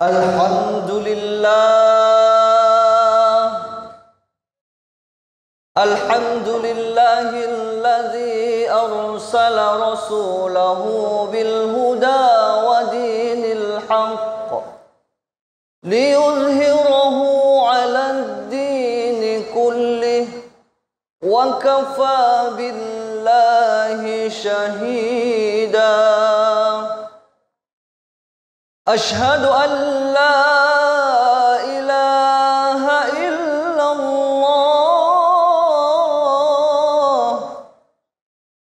Alhamdulillahilladzi arsala rasulahu bil huda wa dinil haqq liyuzhirahu 'alad dini kullih wa kafa billahi shahida. Ashhadu an la ilaha illallah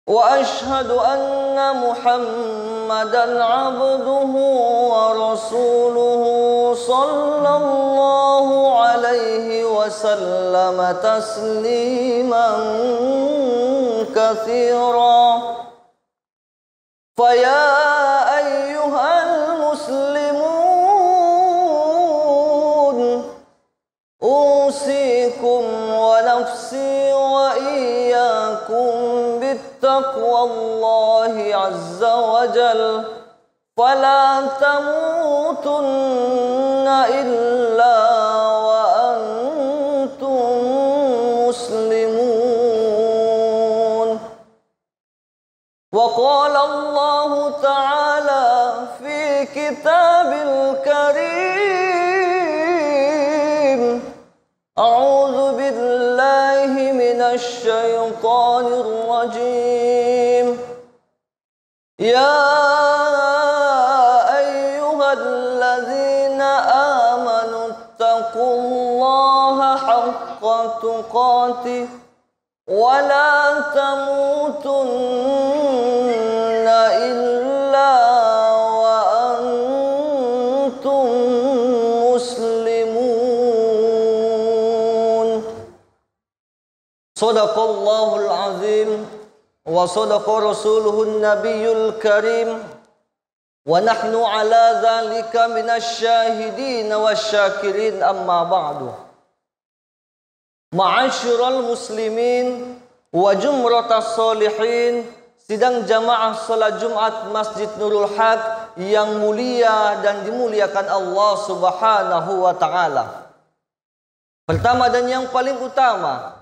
wa ashhadu anna Muhammadan abduhu wa rasuluhu sallallahu alaihi wasallam tasliman katsira. Faya ayyuhal muslimun usikum wa nafsi wa iyyakum bittaqwallahi azza wa jal fala tamutunna illa wa antum muslimun. Wa qala Allah ta'ala fi kitabil karim a'udzu billahi minasy syaithanir rajim. Ya ayyuhalladzina amanu taqullaha haqqa tuqatih wa la tamutunna illa wa antum muslimun. Sadaqallahul azim wa sadaqa rasuluhun nabiyul karim wa nahnu ala dzalika minasy syahidin wasyakirin, amma ba'du. Ma'asyiral muslimin wa jumratas solihin, sidang jamaah salat Jumat Masjid Nurul Haq yang mulia dan dimuliakan Allah Subhanahu wa taala. Pertama dan yang paling utama,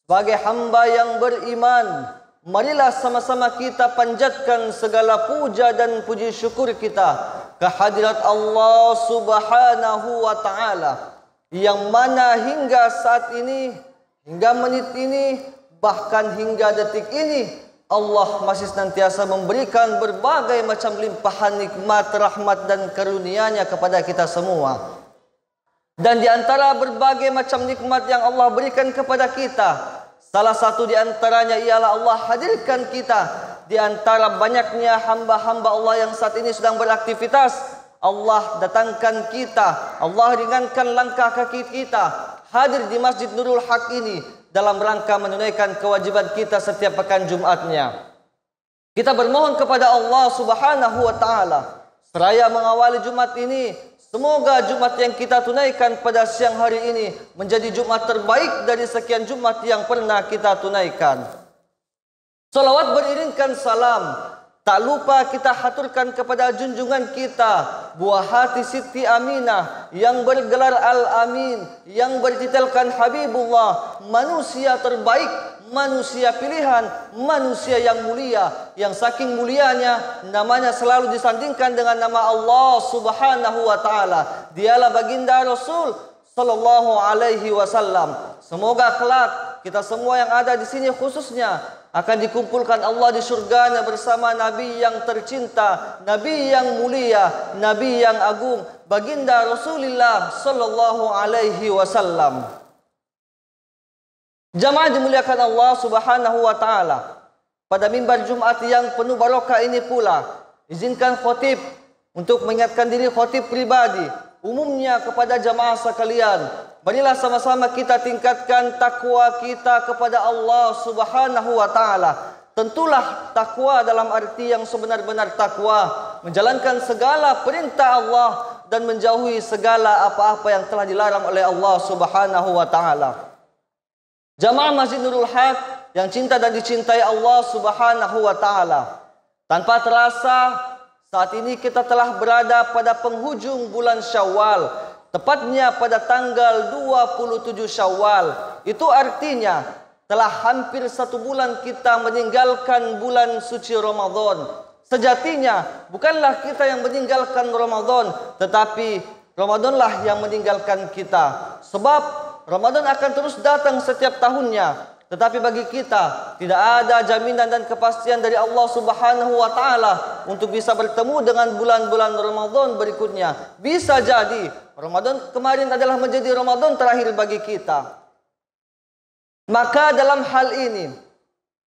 sebagai hamba yang beriman, marilah sama-sama kita panjatkan segala puja dan puji syukur kita kehadirat Allah Subhanahu wa taala, yang mana hingga saat ini, hingga menit ini, bahkan hingga detik ini, Allah masih senantiasa memberikan berbagai macam limpahan nikmat, rahmat dan karunia-Nya kepada kita semua. Dan di antara berbagai macam nikmat yang Allah berikan kepada kita, salah satu di antaranya ialah Allah hadirkan kita di antara banyaknya hamba-hamba Allah yang saat ini sedang beraktivitas. Allah datangkan kita, Allah ringankan langkah kaki kita hadir di Masjid Nurul Haq ini dalam rangka menunaikan kewajiban kita setiap pekan Jumatnya. Kita bermohon kepada Allah Subhanahu wa taala seraya mengawali Jumat ini, semoga Jumat yang kita tunaikan pada siang hari ini menjadi Jumat terbaik dari sekian Jumat yang pernah kita tunaikan. Salawat beriringkan salam tak lupa kita haturkan kepada junjungan kita, buah hati Siti Aminah yang bergelar Al-Amin, yang bertitelkan Habibullah, manusia terbaik, manusia pilihan, manusia yang mulia, yang saking mulianya namanya selalu disandingkan dengan nama Allah Subhanahu wa taala. Dialah baginda Rasul sallallahu alaihi wasallam. Semoga kelak kita semua yang ada di sini khususnya akan dikumpulkan Allah di surganya bersama Nabi yang tercinta, Nabi yang mulia, Nabi yang agung, baginda Rasulullah sallallahu alaihi wasallam. Jamaah dimuliakan Allah Subhanahu wa taala. Pada mimbar Jumat yang penuh barokah ini pula, izinkan khatib untuk mengingatkan diri khatib pribadi, umumnya kepada jamaah sekalian. Marilah sama-sama kita tingkatkan takwa kita kepada Allah Subhanahu wa taala. Tentulah takwa dalam arti yang sebenar-benar takwa, menjalankan segala perintah Allah dan menjauhi segala apa-apa yang telah dilarang oleh Allah Subhanahu wa taala. Jamaah Masjid Nurul Haq yang cinta dan dicintai Allah Subhanahu wa taala. Tanpa terasa Saat ini kita telah berada pada penghujung bulan Syawal, tepatnya pada tanggal 27 Syawal. Itu artinya telah hampir 1 bulan kita meninggalkan bulan suci Ramadan. Sejatinya bukanlah kita yang meninggalkan Ramadan, tetapi Ramadanlah yang meninggalkan kita. Sebab Ramadan akan terus datang setiap tahunnya. Tetapi bagi kita tidak ada jaminan dan kepastian dari Allah Subhanahu wa taala untuk bisa bertemu dengan bulan-bulan Ramadan berikutnya. Bisa jadi Ramadan kemarin adalah menjadi Ramadan terakhir bagi kita. Maka dalam hal ini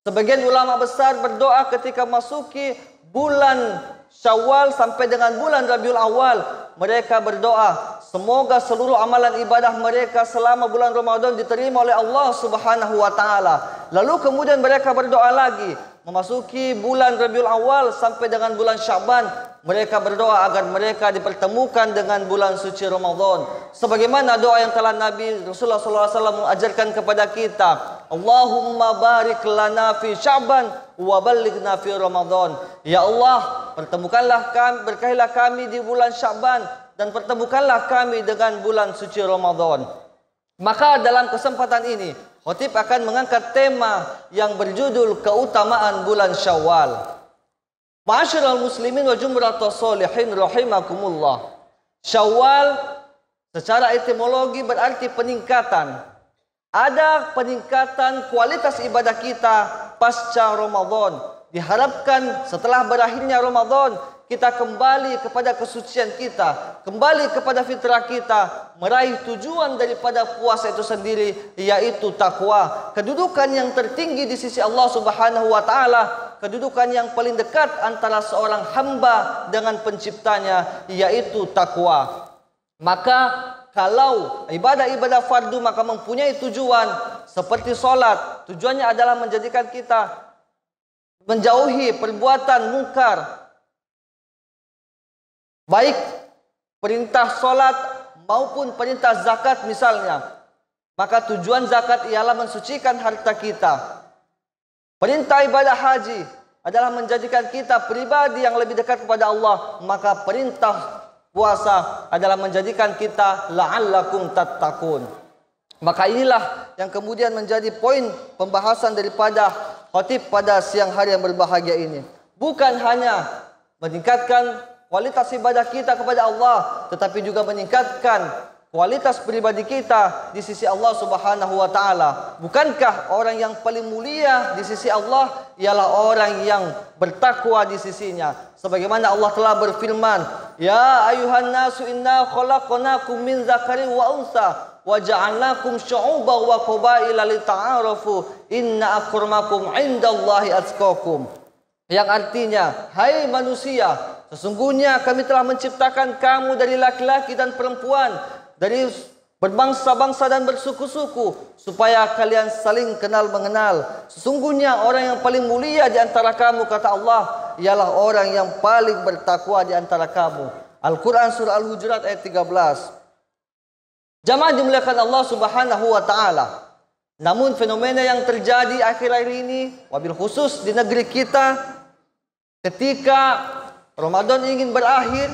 sebagian ulama besar berdoa ketika masuki bulan Syawal sampai dengan bulan Rabiul Awal. Mereka berdoa semoga seluruh amalan ibadah mereka selama bulan Ramadan diterima oleh Allah Subhanahu wa taala. Lalu kemudian mereka berdoa lagi memasuki bulan Rabiul Awal sampai dengan bulan Syaban. Mereka berdoa agar mereka dipertemukan dengan bulan suci Ramadan. Sebagaimana doa yang telah Nabi Rasulullah SAW mengajarkan kepada kita. Allahumma barik lana fi Sya'ban wa ballighna fi Ramadan. Ya Allah, pertemukanlah kami, berkahilah kami di bulan Sya'ban dan pertemukanlah kami dengan bulan suci Ramadan. Maka dalam kesempatan ini, khatib akan mengangkat tema yang berjudul keutamaan bulan Syawal. Ma'asyiral muslimin wa jumratus sholihin rahimakumullah. Syawal secara etimologi berarti peningkatan. Ada peningkatan kualitas ibadah kita pasca Ramadan. Diharapkan setelah berakhirnya Ramadan, kita kembali kepada kesucian kita, kembali kepada fitrah kita, meraih tujuan daripada puasa itu sendiri, yaitu takwa. Kedudukan yang tertinggi di sisi Allah Subhanahu wa taala, kedudukan yang paling dekat antara seorang hamba dengan penciptanya, yaitu takwa. Maka kalau ibadah-ibadah fardu maka mempunyai tujuan seperti solat, tujuannya adalah menjadikan kita menjauhi perbuatan mungkar, baik perintah solat maupun perintah zakat misalnya. Maka tujuan zakat ialah mensucikan harta kita. Perintah ibadah haji adalah menjadikan kita pribadi yang lebih dekat kepada Allah. Maka perintah puasa adalah menjadikan kita la'allakum tattaqun. Maka inilah yang kemudian menjadi poin pembahasan daripada khatib pada siang hari yang berbahagia ini. Bukan hanya meningkatkan kualitas ibadah kita kepada Allah, tetapi juga meningkatkan kualitas pribadi kita di sisi Allah Subhanahu wa taala. Bukankah orang yang paling mulia di sisi Allah ialah orang yang bertakwa di sisinya? Sebagaimana Allah telah berfirman, "Ya ayuhan nasu inna khalaqnakum min dzakarin wa untha wa ja'alnakum syu'uban wa qabaila lita'arafu inna akramakum 'indallahi atqakum." Yang artinya, hai manusia, sesungguhnya kami telah menciptakan kamu dari laki-laki dan perempuan, dari berbangsa-bangsa dan bersuku-suku, supaya kalian saling kenal mengenal. Sesungguhnya orang yang paling mulia di antara kamu, kata Allah, ialah orang yang paling bertakwa di antara kamu. Al-Quran surah Al-Hujurat ayat 13. Jamaah dimuliakan Allah Subhanahu wa ta'ala. Namun fenomena yang terjadi akhir-akhir ini, wabil khusus di negeri kita, ketika Ramadan ingin berakhir,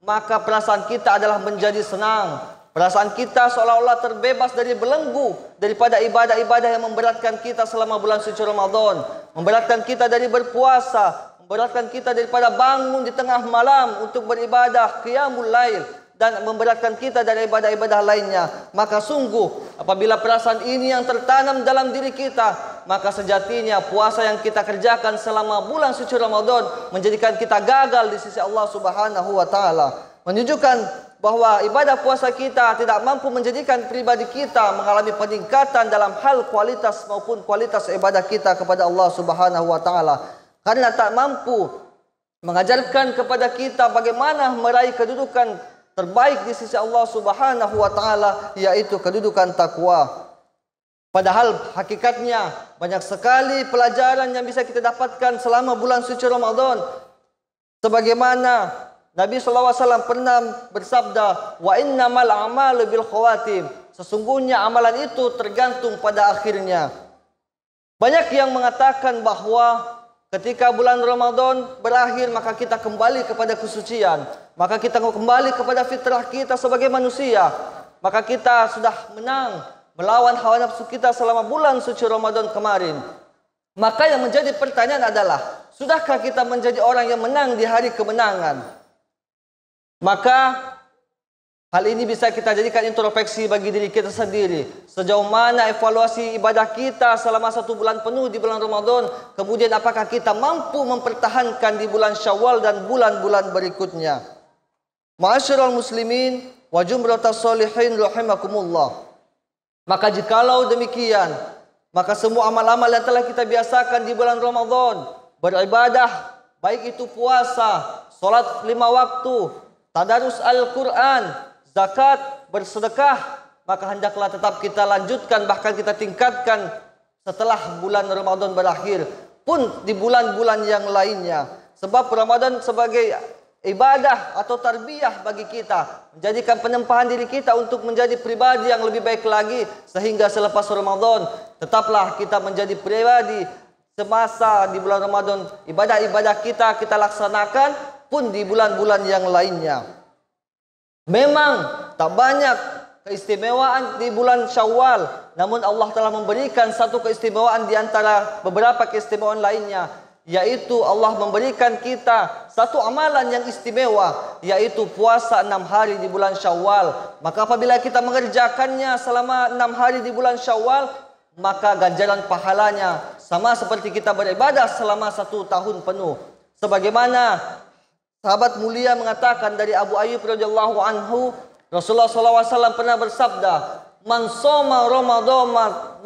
maka perasaan kita adalah menjadi senang. Perasaan kita seolah-olah terbebas dari belenggu daripada ibadah-ibadah yang memberatkan kita selama bulan suci Ramadan. Memberatkan kita dari berpuasa, memberatkan kita daripada bangun di tengah malam untuk beribadah qiyamul lail, dan memberatkan kita dari ibadah-ibadah lainnya. Maka sungguh apabila perasaan ini yang tertanam dalam diri kita, maka sejatinya puasa yang kita kerjakan selama bulan suci Ramadan menjadikan kita gagal di sisi Allah Subhanahu wa taala. Menunjukkan bahwa ibadah puasa kita tidak mampu menjadikan pribadi kita mengalami peningkatan dalam hal kualitas maupun kualitas ibadah kita kepada Allah Subhanahu wa taala, karena tak mampu mengajarkan kepada kita bagaimana meraih kedudukan terbaik di sisi Allah Subhanahu wa taala, yaitu kedudukan takwa. Padahal hakikatnya banyak sekali pelajaran yang bisa kita dapatkan selama bulan suci Ramadan. Sebagaimana Nabi SAW pernah bersabda, "Wa innamal a'malu bil khawatim." Sesungguhnya amalan itu tergantung pada akhirnya. Banyak yang mengatakan bahwa ketika bulan Ramadan berakhir, maka kita kembali kepada kesucian. Maka kita kembali kepada fitrah kita sebagai manusia. Maka kita sudah menang melawan hawa nafsu kita selama bulan suci Ramadan kemarin. Maka yang menjadi pertanyaan adalah, sudahkah kita menjadi orang yang menang di hari kemenangan? Maka hal ini bisa kita jadikan introspeksi bagi diri kita sendiri. Sejauh mana evaluasi ibadah kita selama 1 bulan penuh di bulan Ramadan. Kemudian apakah kita mampu mempertahankan di bulan Syawal dan bulan-bulan berikutnya. Ma'asyiral muslimin wa jumratas sholihin rahimakumullah. Maka jikalau demikian, maka semua amal-amal yang telah kita biasakan di bulan Ramadan, beribadah, baik itu puasa, salat 5 waktu, tadarus Al-Quran, zakat, bersedekah, maka hendaklah tetap kita lanjutkan, bahkan kita tingkatkan setelah bulan Ramadan berakhir, pun di bulan-bulan yang lainnya. Sebab Ramadan sebagai ibadah atau tarbiyah bagi kita, menjadikan penempahan diri kita untuk menjadi pribadi yang lebih baik lagi, sehingga selepas Ramadan tetaplah kita menjadi pribadi semasa di bulan Ramadan. Ibadah-ibadah kita laksanakan pun di bulan-bulan yang lainnya. Memang tak banyak keistimewaan di bulan Syawal, namun Allah telah memberikan satu keistimewaan di antara beberapa keistimewaan lainnya, yaitu Allah memberikan kita satu amalan yang istimewa, yaitu puasa 6 hari di bulan Syawal. Maka apabila kita mengerjakannya selama 6 hari di bulan Syawal, maka ganjaran pahalanya sama seperti kita beribadah selama 1 tahun penuh. Sebagaimana sahabat mulia mengatakan dari Abu Ayyub radhiyallahu anhu, Rasulullah SAW pernah bersabda, Man soma Ramadana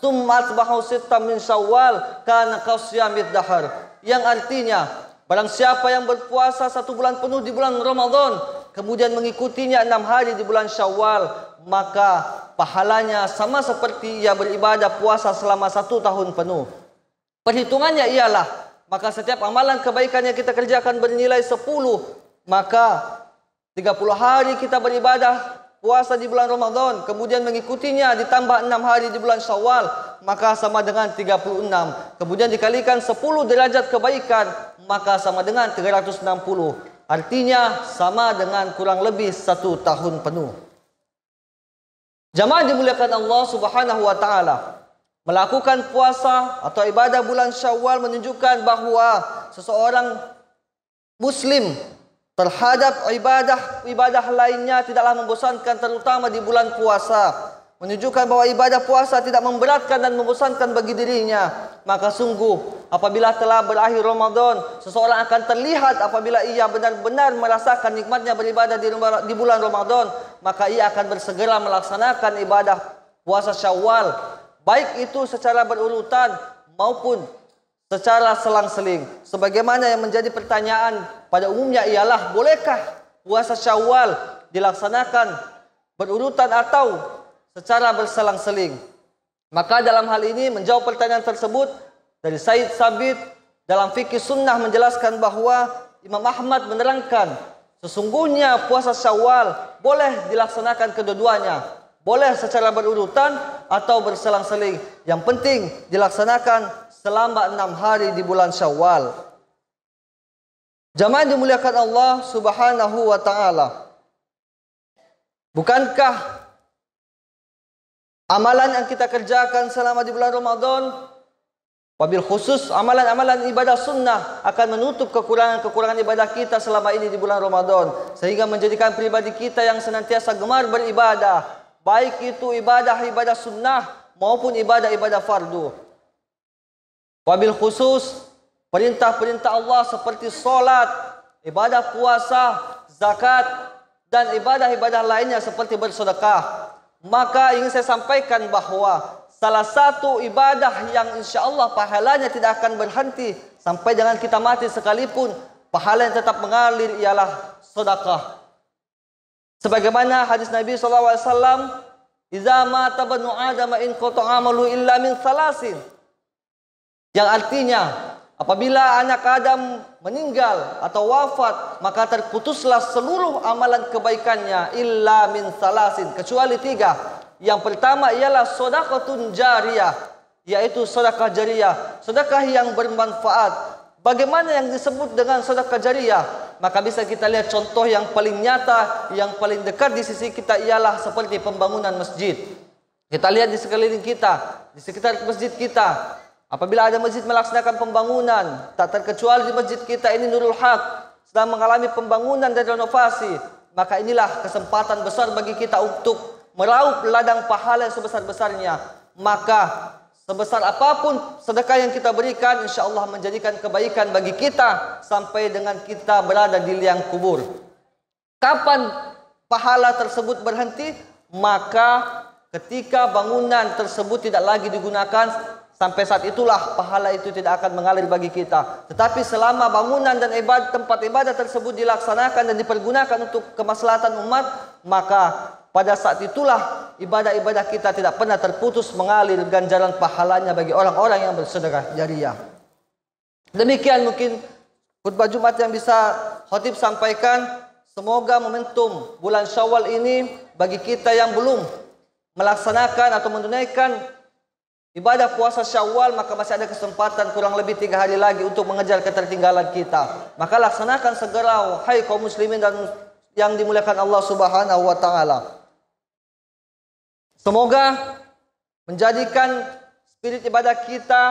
thumma atbahu sittan min Syawal kana qasiyamid dahar. Yang artinya, barang siapa yang berpuasa 1 bulan penuh di bulan Ramadan, kemudian mengikutinya 6 hari di bulan Syawal, maka pahalanya sama seperti ia beribadah puasa selama 1 tahun penuh. Perhitungannya ialah, maka setiap amalan kebaikan yang kita kerjakan bernilai 10, maka 30 hari kita beribadah puasa di bulan Ramadan, kemudian mengikutinya ditambah 6 hari di bulan Syawal, maka sama dengan 36. Kemudian dikalikan 10 derajat kebaikan, maka sama dengan 360. Artinya sama dengan kurang lebih 1 tahun penuh. Jamaah dimuliakan Allah Subhanahu wa taala. Melakukan puasa atau ibadah bulan Syawal menunjukkan bahwa seseorang Muslim terhadap ibadah lainnya tidaklah membosankan, terutama di bulan puasa. Menunjukkan bahwa ibadah puasa tidak memberatkan dan membosankan bagi dirinya. Maka sungguh apabila telah berakhir Ramadan, seseorang akan terlihat apabila ia benar-benar merasakan nikmatnya beribadah di bulan Ramadan, maka ia akan bersegera melaksanakan ibadah puasa Syawal, baik itu secara berurutan maupun secara selang-seling. Sebagaimana yang menjadi pertanyaan pada umumnya ialah, bolehkah puasa Syawal dilaksanakan berurutan atau secara berselang-seling? Maka dalam hal ini menjawab pertanyaan tersebut dari Said Sabit dalam fikih sunnah menjelaskan bahwa Imam Ahmad menerangkan, sesungguhnya puasa Syawal boleh dilaksanakan kedua-duanya. Boleh secara berurutan atau berselang-seling. Yang penting dilaksanakan selama 6 hari di bulan Syawal. Jamaah dimuliakan Allah Subhanahu wa taala. Bukankah amalan yang kita kerjakan selama di bulan Ramadan, wabil khusus amalan-amalan ibadah sunnah, akan menutup kekurangan-kekurangan ibadah kita selama ini di bulan Ramadan, sehingga menjadikan pribadi kita yang senantiasa gemar beribadah, baik itu ibadah-ibadah sunnah maupun ibadah-ibadah fardu. Wabil khusus perintah-perintah Allah seperti solat, ibadah puasa, zakat, dan ibadah-ibadah lainnya seperti bersedekah. Maka ingin saya sampaikan bahwa salah satu ibadah yang insya Allah pahalanya tidak akan berhenti sampai dengan kita mati sekalipun, pahala yang tetap mengalir ialah sedekah. Sebagaimana hadis Nabi SAW, "Iza mata banu Adam in qata'a amalu illa min salasin." Yang artinya, apabila anak Adam meninggal atau wafat, maka terputuslah seluruh amalan kebaikannya illa min salasin, kecuali 3. Yang pertama ialah sedekahun jariyah, yaitu sedekah jariyah, sedekah yang bermanfaat. Bagaimana yang disebut dengan sedekah jariyah? Maka bisa kita lihat contoh yang paling nyata, yang paling dekat di sisi kita ialah seperti pembangunan masjid. Kita lihat di sekeliling kita, di sekitar masjid kita. Apabila ada masjid melaksanakan pembangunan, tak terkecuali di masjid kita ini Nurul Haq sedang mengalami pembangunan dan renovasi, maka inilah kesempatan besar bagi kita untuk meraup ladang pahala yang sebesar-besarnya. Maka sebesar apapun sedekah yang kita berikan, insya Allah menjadikan kebaikan bagi kita sampai dengan kita berada di liang kubur. Kapan pahala tersebut berhenti? Maka ketika bangunan tersebut tidak lagi digunakan, sampai saat itulah pahala itu tidak akan mengalir bagi kita. Tetapi selama bangunan dan tempat ibadah tersebut dilaksanakan dan dipergunakan untuk kemaslahatan umat, maka pada saat itulah ibadah-ibadah kita tidak pernah terputus mengalir ganjaran pahalanya bagi orang-orang yang bersedekah jariyah. Demikian mungkin khutbah Jumat yang bisa khatib sampaikan. Semoga momentum bulan Syawal ini bagi kita yang belum melaksanakan atau menunaikan ibadah puasa Syawal, maka masih ada kesempatan kurang lebih 3 hari lagi untuk mengejar ketertinggalan kita. Maka laksanakan segera, wahai kaum muslimin dan yang dimuliakan Allah Subhanahu wa taala. Semoga menjadikan spirit ibadah kita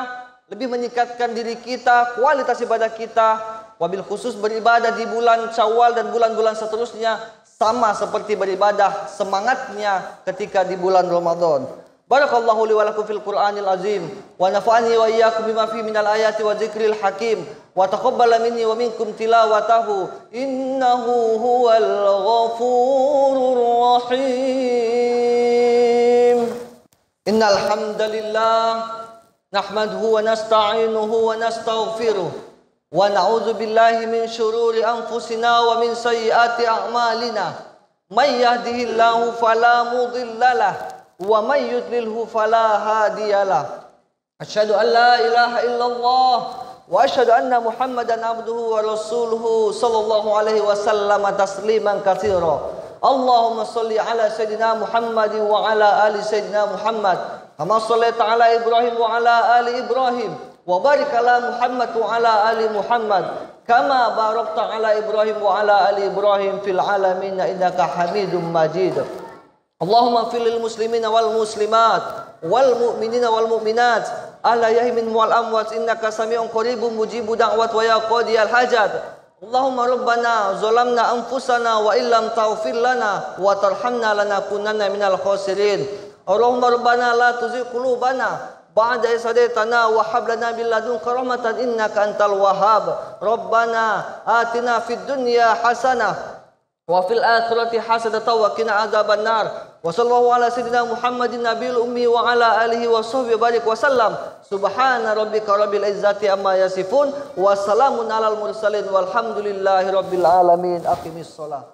lebih meningkatkan diri kita, kualitas ibadah kita, wabil khusus beribadah di bulan Syawal dan bulan-bulan seterusnya sama seperti beribadah semangatnya ketika di bulan Ramadan. Barakallahu li wa lakum fil Qur'anil azim wa nafa'ani wa iyyakum bima fihi minal ayati wa dzikril hakim wa taqabbala minni wa minkum tilawatahu innahu huwal ghafurur rahim. Innal hamdalillah nahmaduhu wa nasta'inuhu wa nastaghfiruh wa na'udzu billahi min syururi anfusina wa min sayyiati a'malina. May yahdihillahu fala mudhillalah wa may yudlilhu fala hadiyalah. Asyhadu an la ilaha illallah wa asyhadu anna Muhammadan abduhu wa rasuluhu sallallahu alaihi wasallam tasliman katsira. Allahumma shalli ala sayidina Muhammad wa ala ali sayidina Muhammad kama shallaita ala Ibrahim wa ala ali Ibrahim wa barik ala Muhammad wa ala ali Muhammad kama barakta ala Ibrahim wa ala ali Ibrahim fil alamin innaka Hamidum Majid. Allahumma fil lil muslimina wal muslimat wal mu'minina wal mu'minat ahya'i minhum wal amwat innaka sami'un qaribun mujibu da'wat wa ya qadiyal hajat. Allahumma rabbana zalamna anfusana wa illam taghfir lana wa tarhamna lanakunanna minal khasirin. Allahumma rabbana la tuzigh qulubana ba'da idh hadaytana wa hab lana min ladunka rahmatan innaka antal wahhab. Rabbana atina fid dunya hasanah wa fil akhirati hasanatan wa qina adzabannar. Wa sallallahu ala sayyidina Muhammadin nabiyil ummi wa ala alihi wa sahbihi barik wa sallam. Subhana rabbika rabbil izzati amma yasifun wa salamun alal mursalin walhamdulillahi rabbil alamin. Aqimis shalah.